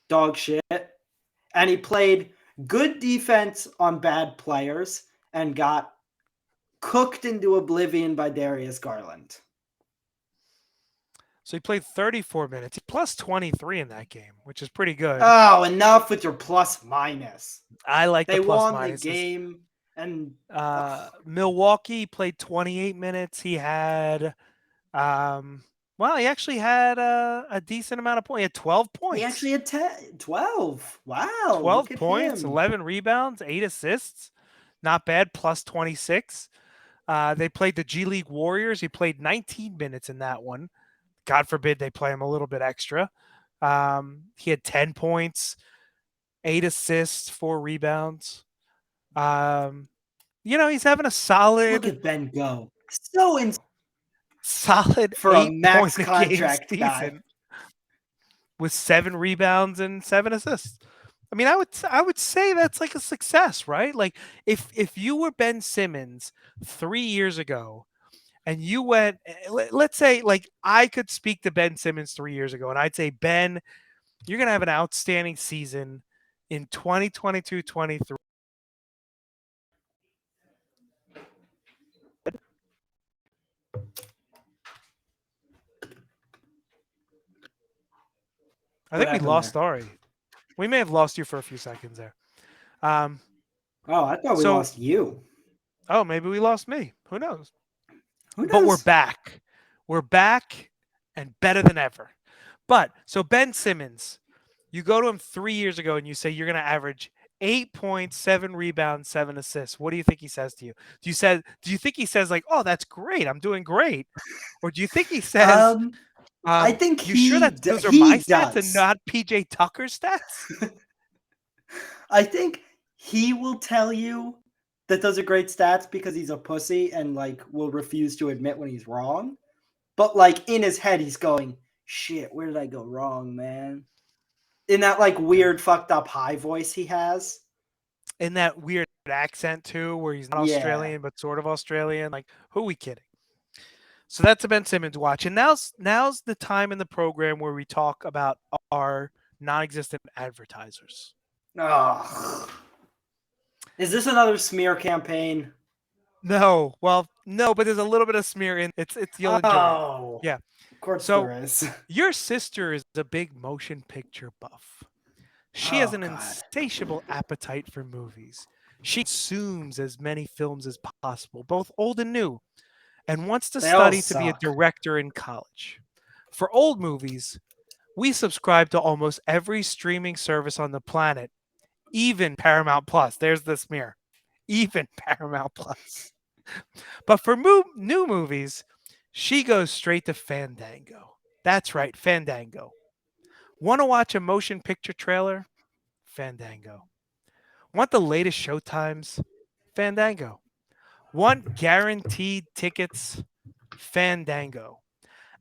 Dog shit. And he played good defense on bad players and got cooked into oblivion by Darius Garland. So he played 34 minutes, plus 23 in that game, which is pretty good. Oh, enough with your plus minus. I like the They plus won the minuses. game, and Milwaukee played 28 minutes. He had, um, well, he actually had a decent amount of points. He had 12 he points. actually had 12. Wow, 12 look at points, him. 11 rebounds, 8 assists. Not bad, plus 26. They played the G League Warriors. He played 19 minutes in that one. God forbid they play him a little bit extra. He had 10 points, 8 assists, 4 rebounds. Um, he's having a Look solid, at Ben go. So in solid for a 8 point max a game contract guy. season with 7 rebounds and 7 assists. I mean, I would say that's like a success, right? Like if you were Ben Simmons 3 years ago and you went, let's say, like I could speak to Ben Simmons 3 years ago, and I'd say, Ben, you're gonna have an outstanding season in 2022-23. I What think we happened lost there? Ari. We may have lost you for a few seconds there. Um, Oh, I thought we so, lost you. oh, maybe we lost me. Who knows? Who But we're knows? back. We're back and better than ever. But so Ben Simmons, you go to him 3 years ago and you say you're going to average 8 points, 7 rebounds, 7 assists. What do you think he says to you? Do you think he says like, "Oh, that's great. I'm doing great," or do you think he says, Um, I think "You sure that those are my he stats and does. not PJ Tucker's stats?" I think he will tell you that those are great stats because he's a pussy and like will refuse to admit when he's wrong. But like in his head, he's going, "Shit, where did I go wrong, man?" In that like Yeah. weird, fucked up high voice he has. In that weird accent too, where he's not Yeah. Australian but sort of Australian. Like, who are we kidding? So that's a Ben Simmons watch. And now's the time in the program where we talk about our non-existent advertisers. Oh, is this another smear campaign? No, well, no, but there's a little bit of smear in. It's you'll enjoy it. Oh, Yeah. of course So there is. your sister is a big motion picture buff. She has Oh an God, insatiable appetite for movies. She consumes as many films as possible, both old and new, and wants to they all study to be a suck. director in college. For old movies, we subscribe to almost every streaming service on the planet, even Paramount Plus. There's the smear. Even Paramount Plus. But for new movies, she goes straight to Fandango. That's right, Fandango. Want to watch a motion picture trailer? Fandango. Want the latest showtimes? Fandango. Want guaranteed tickets? Fandango.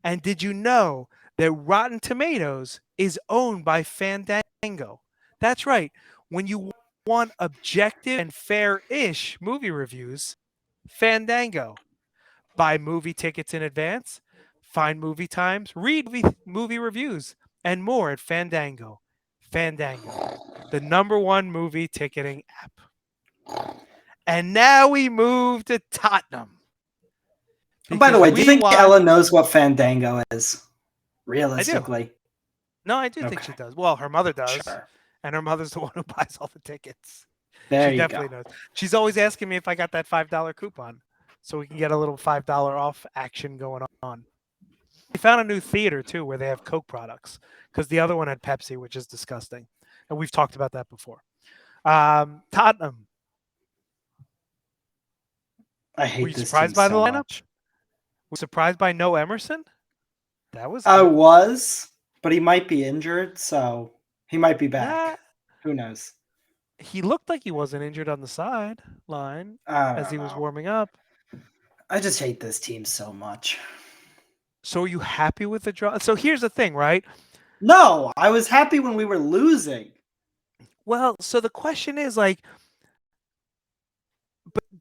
And did you know that Rotten Tomatoes is owned by Fandango? That's right. When you want objective and fair-ish movie reviews, Fandango. Buy movie tickets in advance, find movie times, read movie reviews, and more at Fandango. Fandango, the number one movie ticketing app. And now we move to Tottenham And by the because way, do you we think watch. Ella knows what Fandango is? I do. Realistically, No, I do think okay, she does. Well, her mother does, sure. and her mother's the one who buys all the tickets. There She you go. definitely knows. She's always asking me if I got that $5 coupon so we can get a little $5 off action going on. We found a new theater too where they have Coke products because the other one had Pepsi, which is disgusting. And we've talked about that before. Tottenham. I Were hate you this team surprised by the so lineup? much. Were you surprised by no Emerson? That was I good. was, but he might be injured, so he might be Nah, back. Who knows? he looked like he wasn't injured on the sideline I as don't he was know. warming up. I just hate this team so much. So are you happy with the draw? So here's the thing, right? No, I was happy when we were losing. Well, so the question is like,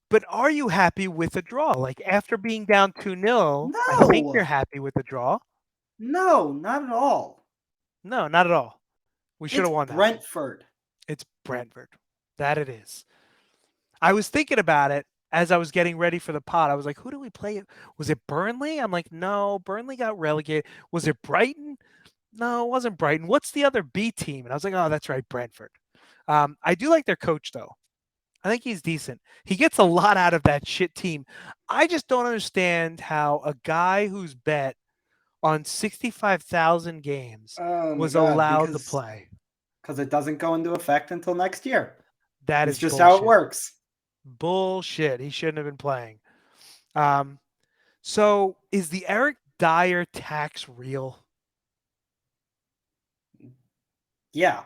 but are you happy with the draw? Like after being down 2-0, I think No, you're happy with the draw. no, not at all. No, not at all. We should It's have won that one. Brentford. It's Brentford. That it is. I was thinking about it. as I was getting ready for the pod, I was like, who do we play? Was it Burnley? I'm like, no, Burnley got relegated. Was it Brighton? No, it wasn't Brighton. What's the other B team? And I was like, oh, that's right, Brentford. I do like their coach though. I think he's decent. He gets a lot out of that shit team. I just don't understand how a guy who's bet on 65,000 games Oh my was god, allowed to play. because it doesn't go into effect until next year. That It's is just how it bullshit. works. Bullshit. He shouldn't have been playing. Um, so is the Eric Dyer tax real? Yeah.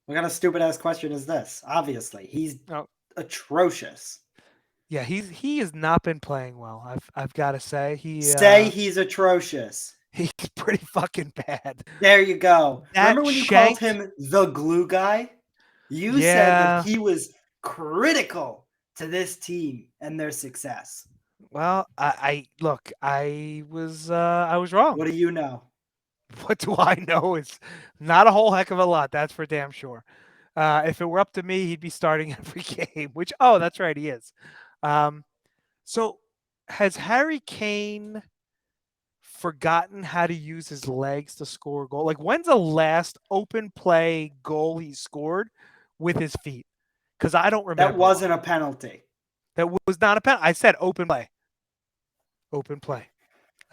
What kind of stupid ass question is this? Obviously, he's Oh, atrocious. yeah, he has not been playing well. I've got to say Say he's atrocious. he's pretty fucking bad. There you go. That Remember when you called shanked, him the glue guy? You said that yeah. he was critical to this team and their success. Well, I look, I was wrong. What do you know? What do I know? It's not a whole heck of a lot. That's for damn sure. If it were up to me, he'd be starting every game. Which, oh, that's right, he is. Um, so, has Harry Kane forgotten how to use his legs to score a goal? Like, when's the last open play goal he scored with his feet? Because I don't That remember one. wasn't a penalty. That was not a penalty. I said open play. Open play.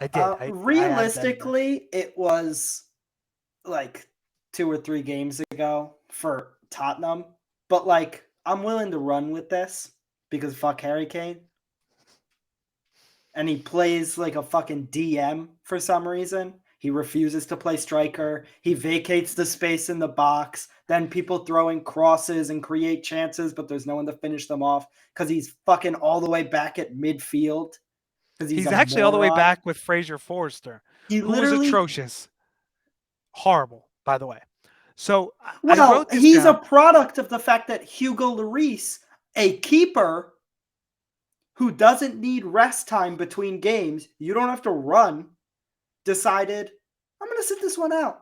I did. I added that in there. Realistically, it was like 2 or 3 games ago for Tottenham. But like, I'm willing to run with this because fuck Harry Kane. And he plays like a fucking DM for some reason. He refuses to play striker. He vacates the space in the box. Then people throw in crosses and create chances, but there's no one to finish them off because he's fucking all the way back at midfield because he's He's a actually all the way moron. back with Fraser Forster, He who was literally, atrocious. Horrible, by the way. So I well, wrote this he's a down. product of the fact that Hugo Lloris, a keeper who doesn't need rest time between games, you don't have to run, decided, I'm going to sit this one out.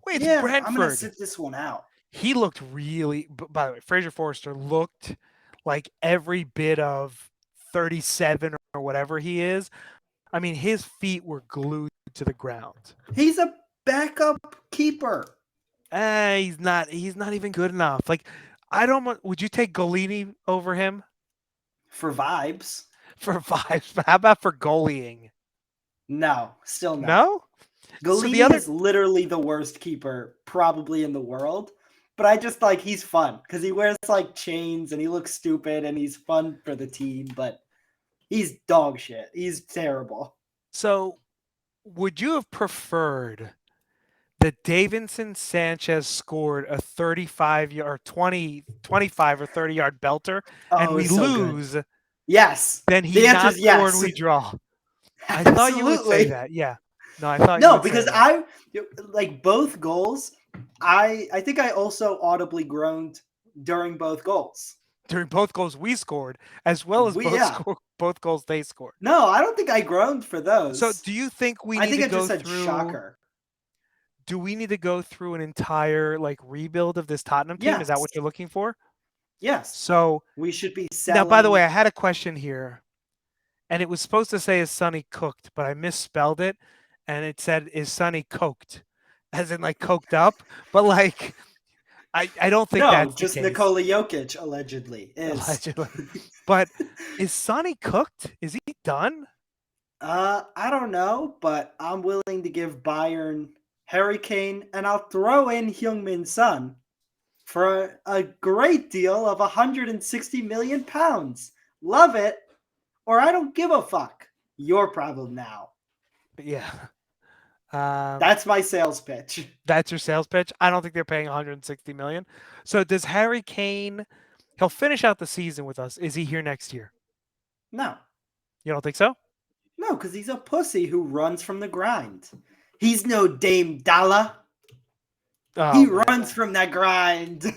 Wait, it's Yeah, I'm going to Brentford. sit this one out. He looked really, by the way, Fraser Forster looked like every bit of 37 or whatever he is. I mean, his feet were glued to the ground. He's a backup keeper He's not even good enough. Like, I don't, would you take Golini over him for vibes. for vibes? How about for goalieing? No, still no. No? So the Galini other is literally the worst keeper probably in the world. But I just like he's fun because he wears like chains and he looks stupid and he's fun for the team, but he's dog shit. He's terrible. So, would you have preferred that Davinson Sanchez scored a 35 yard 25 or 30-yard belter and Oh, we it's so good. lose, Yes. then he The answer not is score and yes. we draw? I thought you would say Absolutely. that. Yeah. No, I thought you No, would say because that. I like both goals. I think I also audibly groaned during both goals. During both goals we scored, as well as Yeah. both goals they scored. No, I don't think I groaned for So, those. do you think we I need think to I just go said through? shocker. Do we need to go through an entire like rebuild of this Tottenham team? Is that Yes. what you're looking for? Yes. So We should be now, by the way, selling. I had a question here, and it was supposed to say is Sonny cooked, but I misspelled it, and it said is Sonny coked, as in like coked up, but like I don't think No, that's the just case, Nikola Jokic allegedly is. allegedly. But is Sonny cooked? Is he done? I don't know, but I'm willing to give Bayern Harry Kane, and I'll throw in Heung-min Son for a great deal of 160 million pounds. Love it, or I don't give a fuck. Your problem now. But yeah. Um, That's my sales pitch. that's your sales pitch. I don't think they're paying 160 million. So does Harry Kane? He'll finish out the season with us. Is he here next year? No, You don't think so? no, because he's a pussy who runs from the grind. He's no Dame Dalla. Oh He my runs god, from that grind.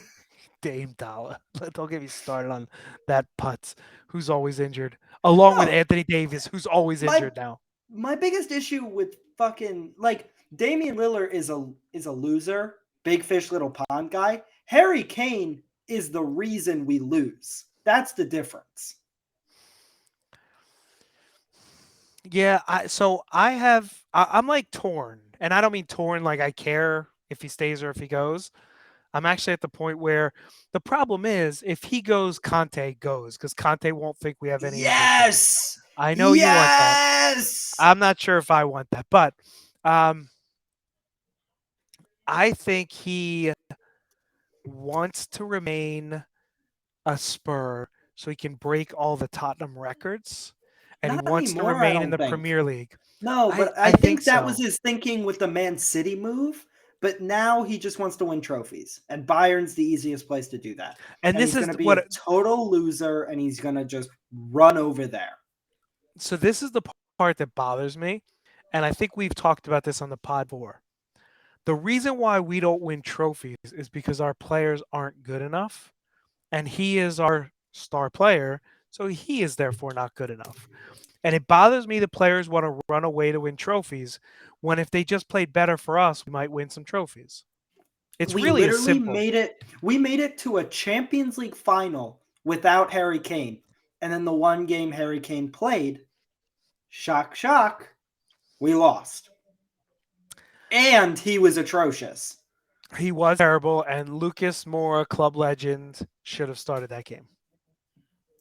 Dame Dollar. Don't get me started on that putz. Who's always injured, along with No, Anthony Davis, who's always my injured now. my biggest issue with fucking like Damian Lillard is a loser, big fish little pond guy. Harry Kane is the reason we lose. That's the difference. Yeah, I'm like torn, and I don't mean torn like I care if he stays or if he goes. I'm actually at the point where the problem is if he goes, Conte goes because Conte won't think we have any ambition. Yes. I know you want that. Yes. I'm not sure if I want that, but um, I think he wants to remain a Spur so he can break all the Tottenham records, and he Not wants to anymore, I remain in don't the think. Premier League. No, I but I I think think that was so. his thinking with the Man City move. But now he just wants to win trophies. And Bayern's the easiest place to do that. And And this he's is going to be a what total loser and he's going to just run over there. so this is the part that bothers me, and I think we've talked about this on the pod before. The reason why we don't win trophies is because our players aren't good enough, and he is our star player, so he is therefore not good enough. And it bothers me that players want to run away to win trophies when if they just played better for us, we might win some trophies. It's We really as literally simple. made it. We made it to a Champions League final without Harry Kane. And then the one game Harry Kane played, shock, shock, we lost. And he was atrocious. He was terrible, and Lucas Moura, club legend, should have started that game.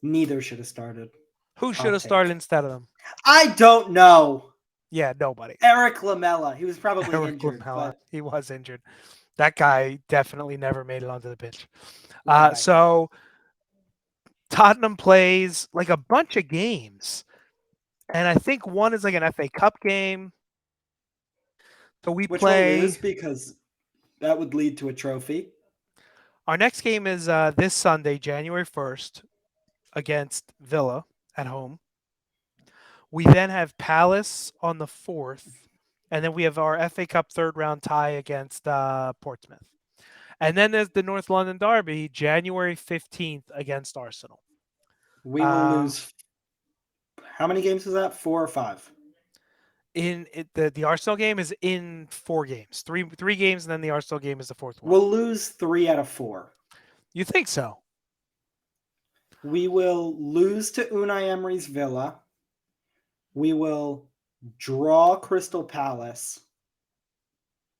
Neither should have started. Who should Hot have started take. instead of them? I don't know. Yeah, nobody. Eric Lamella. He was probably Eric injured, Lamela. but He was injured. That guy definitely never made it onto the pitch. not that guy. So Tottenham plays like a bunch of games, and I think one is like an FA Cup game. So we Which we'll lose play. because that would lead to a trophy. Our next game is this Sunday, January 1st, against Villa at home. We then have Palace on the 4th, and then we have our FA Cup third round tie against Portsmouth. And then there's the North London Derby, January 15th against Arsenal. We will Uh, lose. How many games is that? 4 or 5? the Arsenal game is in 4 games, three games, and then the Arsenal game is the fourth one. We'll lose 3 out of 4. You think so? We will lose to Unai Emery's Villa. We will draw Crystal Palace.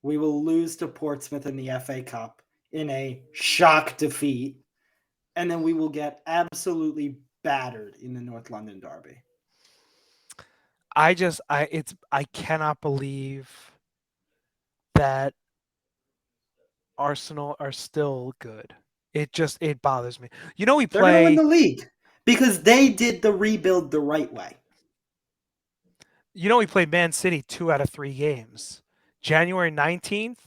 We will lose to Portsmouth in the FA Cup in a shock defeat. And then we will get absolutely battered in the North London Derby. I cannot believe that Arsenal are still good. It bothers me. You know we They're going to win play. the league because they did the rebuild the right way. You know we played Man City 2 out of 3 games, January 19th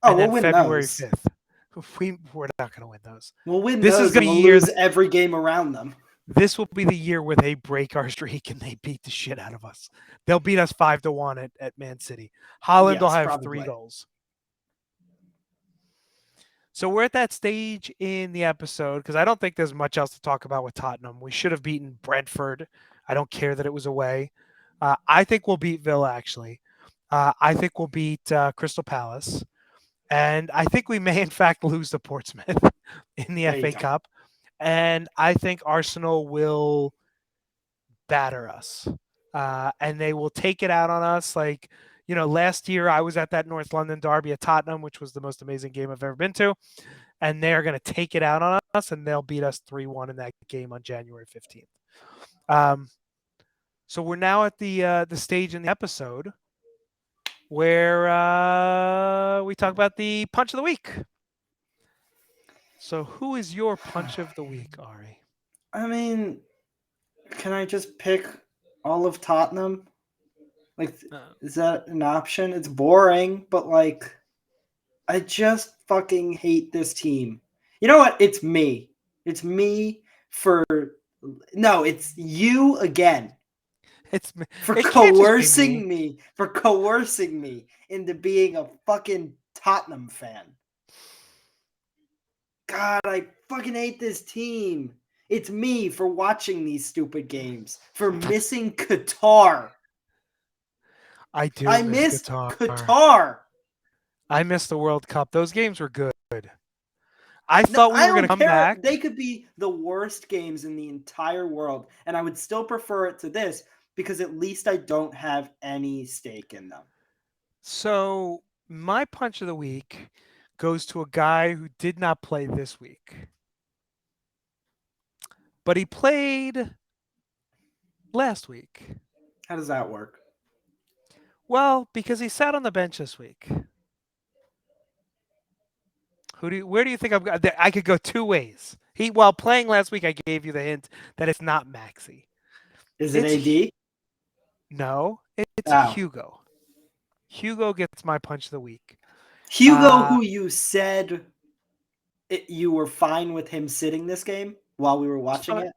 Oh, and we'll then win February those. 5th. We're not going to win those. We'll win This is those going and to be we'll the year. lose every game around them. This will be the year where they break our streak and they beat the shit out of us. They'll beat us 5-1 at Man City. Holland will Yes, have 3 probably. goals. So we're at that stage in the episode because I don't think there's much else to talk about with Tottenham. We should have beaten Brentford. I don't care that it was away. I think we'll beat Villa, actually. I think we'll beat Crystal Palace. And I think we may, in fact, lose to Portsmouth in the There you FA go. Cup. And I think Arsenal will batter us. And they will take it out on us. Like, last year I was at that North London Derby at Tottenham, which was the most amazing game I've ever been to. And they're going to take it out on us and they'll beat us 3-1 in that game on January 15th. So we're now at the stage in the episode where we talk about the punch of the week. So who is your punch of the week, Ari? I mean, can I just pick all of Tottenham? Like, is that an option? It's boring, but like, I just fucking hate this team. You know what? It's me. It's me for. No, it's you again It's for it can't just be me. coercing me into being a fucking Tottenham fan. God, I fucking hate this team. It's me for watching these stupid games, for missing Qatar. I do I miss missed Qatar. Qatar. I miss the World Cup. Those games were good. I No, thought we I were going to don't come care. back. They could be the worst games in the entire world, and I would still prefer it to this because at least I don't have any stake in them. So my punch of the week goes to a guy who did not play this week, but he played last week. How does that work? Well, because he sat on the bench this week. Where do you think I'm going? I could go two ways. While playing last week, I gave you the hint that it's not Maxi. Is it It's AD? no, it's Oh. Hugo. Hugo gets my punch of the week. Hugo, Uh, who you said you were fine with him sitting this game while we were it's watching fine. it,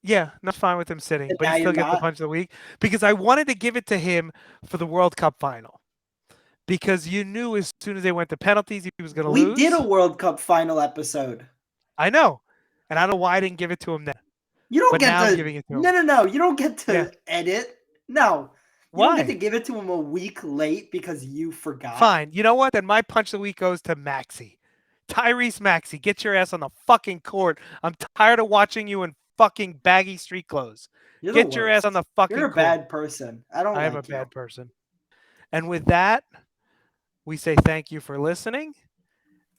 Yeah, not fine with him sitting, and but he now you're still gets the not. punch of the week because I wanted to give it to him for the World Cup final because you knew as soon as they went to penalties he was going to We did a lose. World Cup final episode. I know, and I don't know why I didn't give it to him then, You don't but get now I'm to. giving it to him. No. You don't get Yeah, to edit. No, you don't get to why? give it to him a week late because you forgot. Fine. You know what? Then my punch of the week goes to Maxi. Tyrese Maxey, get your ass on the fucking court. I'm tired of watching you in fucking baggy street clothes. You're the Get your ass on worst. the You're fucking a court. bad person. I don't I am a like you. bad person. And with that, we say thank you for listening.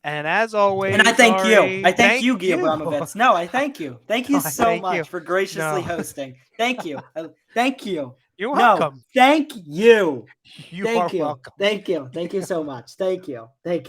And as And I always, thank you. I Ari, thank thank you, Guy you. Abramovitz. No, I thank you. Thank you No, I so thank you. much for graciously No, hosting. Thank you. Thank you. you're No, welcome. thank you. You are Thank you. welcome. Thank you. Thank you so much. Thank you. Thank you.